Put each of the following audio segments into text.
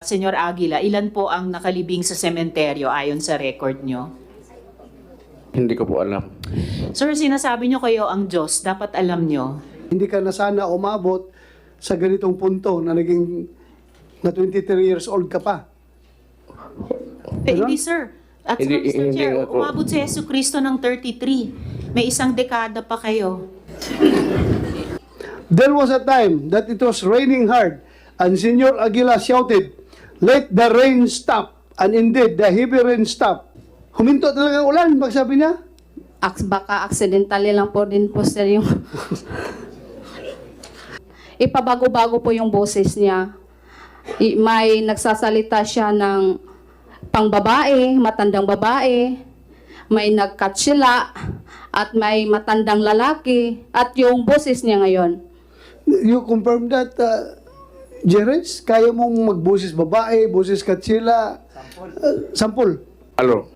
Senyor Aguila, ilan po ang nakalibing sa sementeryo ayon sa record nyo? Hindi ko po alam. Sir, sinasabi nyo kayo ang Diyos, dapat alam nyo. Hindi ka na sana umabot sa ganitong punto na naging na 23 years old ka pa. Hindi, sir. At Hindi- Mr. hindi Chair, nga po. umabot si Yesu Cristo ng 33. May isang dekada pa kayo. There was a time that it was raining hard and Senor Aguila shouted, "Let the rain stop." And indeed, the heavy rain stopped. Huminto talaga ang ulan, pagsabi niya. Baka accidentally lang po din po sir yung ipabago-bago po yung boses niya. May nagsasalita siya ng pangbabae, matandang babae, may nagkatsila, at may matandang lalaki, at yung boses niya ngayon. You confirm that, Jerez? Kaya mong magboses babae, boses katsila? Sampol. Alo.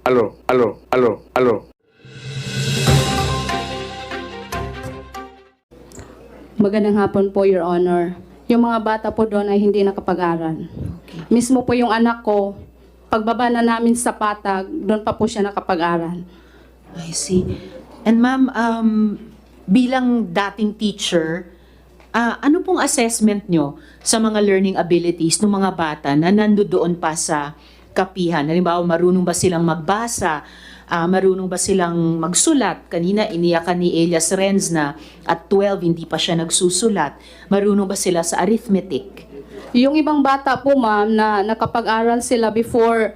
Magandang hapon po, Your Honor. Yung mga bata po doon ay hindi nakapag-aral. Mismo po yung anak ko, pagbaba na namin sa patag, doon pa po siya nakapag-aral. I see. And ma'am, bilang dating teacher, ano pong assessment nyo sa mga learning abilities ng mga bata na nandoon pa sa kapihan? Halimbawa, marunong ba silang magbasa? Marunong ba silang magsulat? Kanina, iniyakan ni Elias Renz na at 12, hindi pa siya nagsusulat. Marunong ba sila sa arithmetic? Yung ibang bata po, ma'am, na nakapag-aral sila before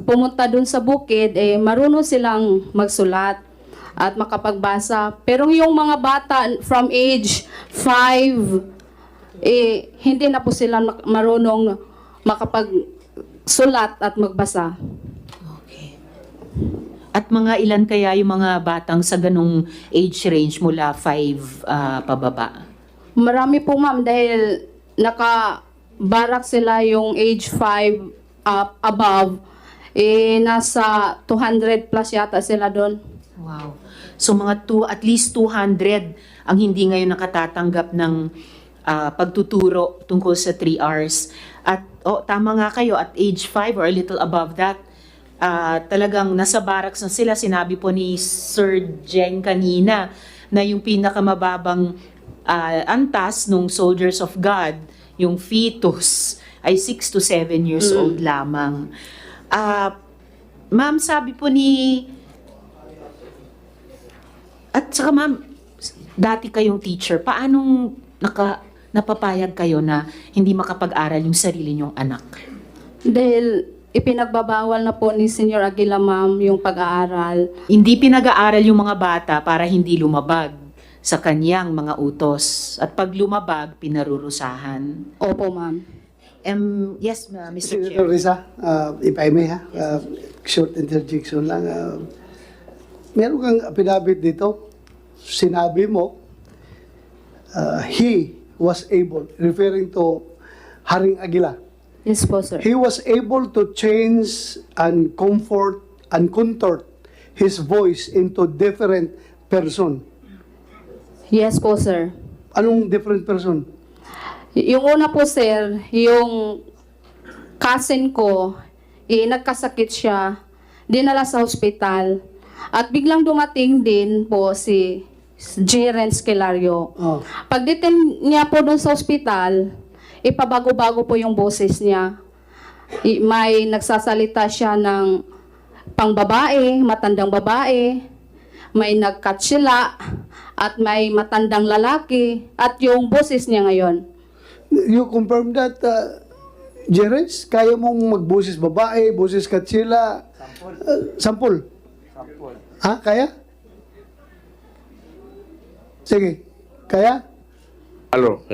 pumunta dun sa bukid, marunong silang magsulat at makapagbasa. Pero yung mga bata from age 5, hindi na po sila marunong makapagsulat at magbasa. Okay. At mga ilan kaya yung mga batang sa ganong age range mula 5 pababa? Marami po, ma'am, dahil nakabarak sila yung age 5 up above, nasa 200 plus yata sila doon. Wow. So mga at least 200 ang hindi ngayon nakatatanggap ng pagtuturo tungkol sa 3 Rs. At tama nga kayo, at age 5 or a little above that, talagang nasa barracks na sila. Sinabi po ni Sir Jeng kanina na yung pinakamababang antas nung Soldiers of God, yung fetus, ay 6 to 7 years old lamang. Ma'am, sabi po ni... At saka ma'am, dati kayong teacher, paanong napapayag kayo na hindi makapag-aral yung sarili niyong anak? Dahil ipinagbabawal na po ni Senyor Aguila, ma'am, yung pag-aaral. Hindi pinag-aaral yung mga bata para hindi lumabag sa kanyang mga utos. At pag lumabag, pinarurusahan. Opo, ma'am. Yes, Mr. Senator Chair. Risa, if I may, short interjection lang. Meron kang affidavit dito. Sinabi mo, he was able, referring to Haring Aguila, Yes po, sir. he was able to change and comfort and contort his voice into different person. Yes po, sir. Anong different person? Yung una po, sir, yung cousin ko, nagkasakit siya, dinala sa hospital, at biglang dumating din po si Jerence Kelario. Oh. Pagdating niya po doon sa hospital, ipabago-bago po yung boses niya. May nagsasalita siya ng pangbabae, matandang babae, may nagkatsila, at may matandang lalaki, at yung boses niya ngayon. You confirm that, Jerez? Kaya mong magboses babae, boses katsila? Sampol. Ha? Kaya? Sige. Kaya? Alo.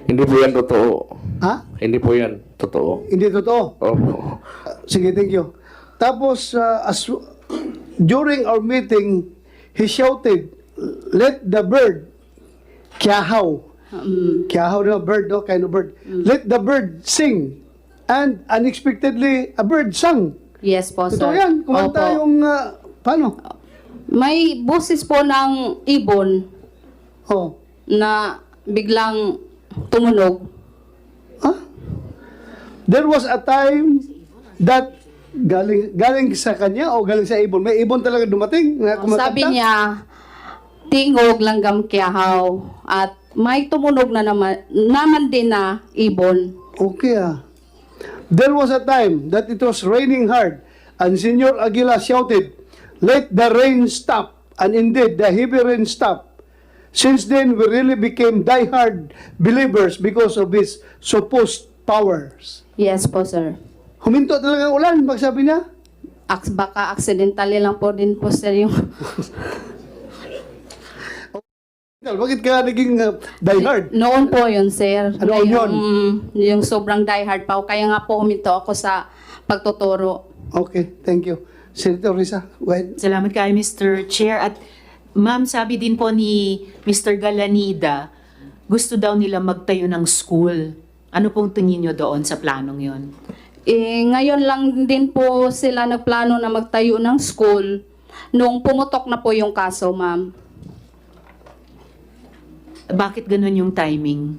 Hindi po yan totoo. Ha? Hindi po yan totoo. Hindi totoo. Opo. Sige, thank you. Tapos, during our meeting, he shouted, "Let the bird," kiahaw. Kiahaw na bird, no? Kind of bird. "Let the bird sing." And unexpectedly, a bird sang. Yes po, sir. Totoo yan. Kumanta Opo. yung, paano? May boses po ng ibon Oh. na biglang tumunog. Ha? there was a time that galing sa kanya o galing sa ibon? May ibon talaga dumating na kumakanta? Sabi niya, tingog langgam kiyahaw at may tumunog na naman din na ibon. Okay There was a time that it was raining hard and Senor Aguila shouted, "Let the rain stop." And indeed, the heavy rain stopped. Since then, we really became diehard believers because of his supposed powers. Yes po, sir. Huminto talaga ang ulan, pagsabi niya. Baka accidentally lang po din po, sir, yung... Bakit ka naging diehard? Noon po yun, sir. Ano yun? Yung sobrang diehard pa. Kaya nga po huminto ako sa pagtuturo. Okay, thank you. Senator Risa, go ahead. Salamat kayo, Mr. Chair. At ma'am, sabi din po ni Mr. Galanida, gusto daw nila magtayo ng school. Ano pong tingin nyo doon sa planong yon? Ngayon lang din po sila nagplano na magtayo ng school nung pumutok na po yung kaso, ma'am. Bakit ganun yung timing?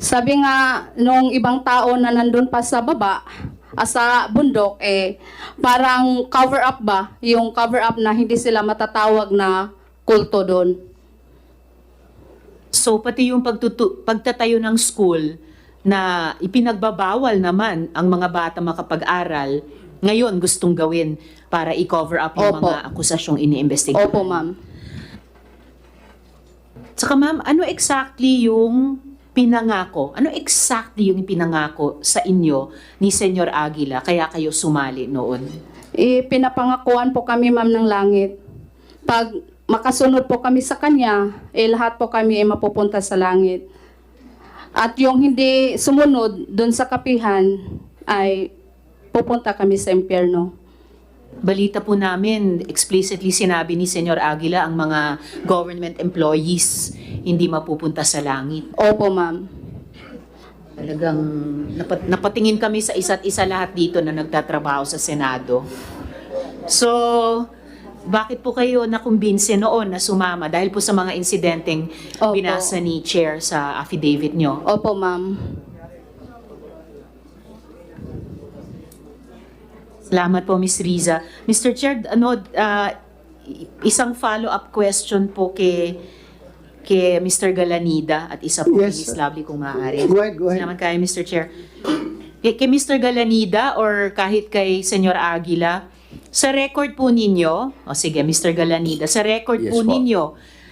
Sabi nga nung ibang tao na nandun pa sa baba, sa bundok, parang cover up ba? Yung cover up na hindi sila matatawag na kulto doon. So, pati yung pagtatayo ng school na ipinagbabawal naman ang mga bata makapag-aral, ngayon gustong gawin para i-cover up yung Opo. mga akusasyong iniimbestigahan. Opo, ma'am. Saka ma'am, ano exactly yung pinangako? Ano exactly yung pinangako sa inyo ni Senyor Aguila kaya kayo sumali noon? Pinapangakuan po kami, ma'am, ng langit. Pag makasunod po kami sa kanya, lahat po kami ay mapupunta sa langit. At yung hindi sumunod dun sa kapihan, ay pupunta kami sa impyerno. Balita po namin, explicitly sinabi ni Senyor Aguila ang mga government employees hindi mapupunta sa langit. Opo, ma'am. Talagang napatingin kami sa isa't isa lahat dito na nagtatrabaho sa Senado. So, bakit po kayo nakumbinse noon na sumama? Dahil po sa mga insidenteng Opo. binasa ni Chair sa affidavit nyo. Opo, ma'am. Salamat po, Ms. Riza. Mr. Chair, isang follow-up question po kay Mr. Galanida at isa po kay Yes. Ms. Lovely kung maaari. Go ahead, go ahead. Salamat kayo, Mr. Chair. Kay Mr. Galanida or kahit kay Senyor Aguila, sa record po ninyo, sige, Mr. Galanida, sa record Yes po po. ninyo,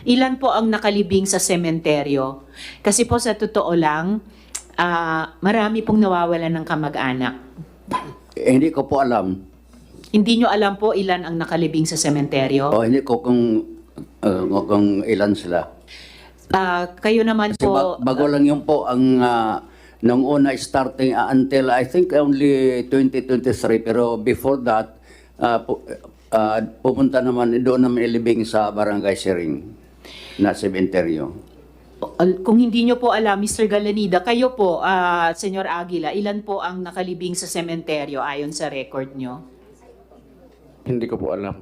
ilan po ang nakalibing sa sementeryo? Kasi po sa totoo lang, marami pong nawawalan ng kamag-anak. Hindi ko po alam. Hindi nyo alam po ilan ang nakalibing sa sementeryo? O hindi ko kung ilan sila. Kayo naman Kasi po, bago lang yun po ang nung una starting until I think only 2023 pero before that pupunta naman doon naman ilibing sa Barangay Siring na sementeryo. kung hindi nyo po alam, Mr. Galanida, kayo po, Senyor Aguila, ilan po ang nakalibing sa sementeryo ayon sa record nyo? Hindi ko po alam.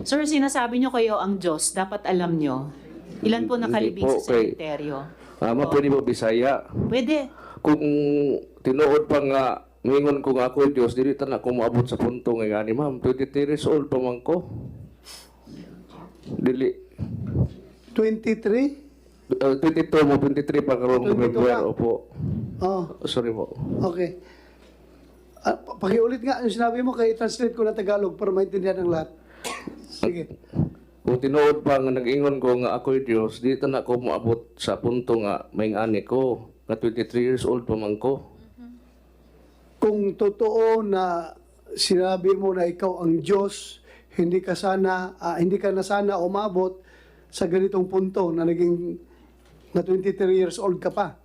Sir, sinasabi nyo kayo ang Diyos, dapat alam nyo. Ilan po nakalibing Hindi sa po, kay- sementeryo? Pwede po Bisaya. Pwede. Kung tinuod pa nga, ngayon kung ako Diyos, dili ta na ko maabot sa punto nga gani, ma'am. 23 years old pa man ko. Dili. 23? 22 mo, 23 pa karon 22 February. lang. Opo. Oh, Sorry po. okay. Pakiulit nga yung sinabi mo, kaya i-translate ko na Tagalog para maintindihan ng lahat. Sige. Kung tinuod pa nga nag-ingon ko nga ako Diyos, di ta na ko maabot sa punto nga may ani ko. Na 23 years old pa man ko. Kung totoo na sinabi mo na ikaw ang Diyos, hindi ka na sana umabot sa ganitong punto na naging na 23 years old ka pa.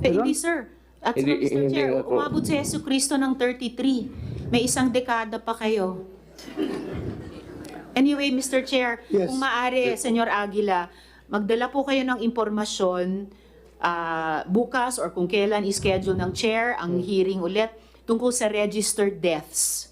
Hindi, sir. At saka, Hindi- Mr. hindi Chair, ako- umabot si Yesu Cristo ng 33. May isang dekada pa kayo. Anyway, Mr. Chair, Yes. kung maaari, Senyor Aguila, magdala po kayo ng impormasyon bukas or kung kailan i-schedule ng chair ang hearing ulit tungkol sa registered deaths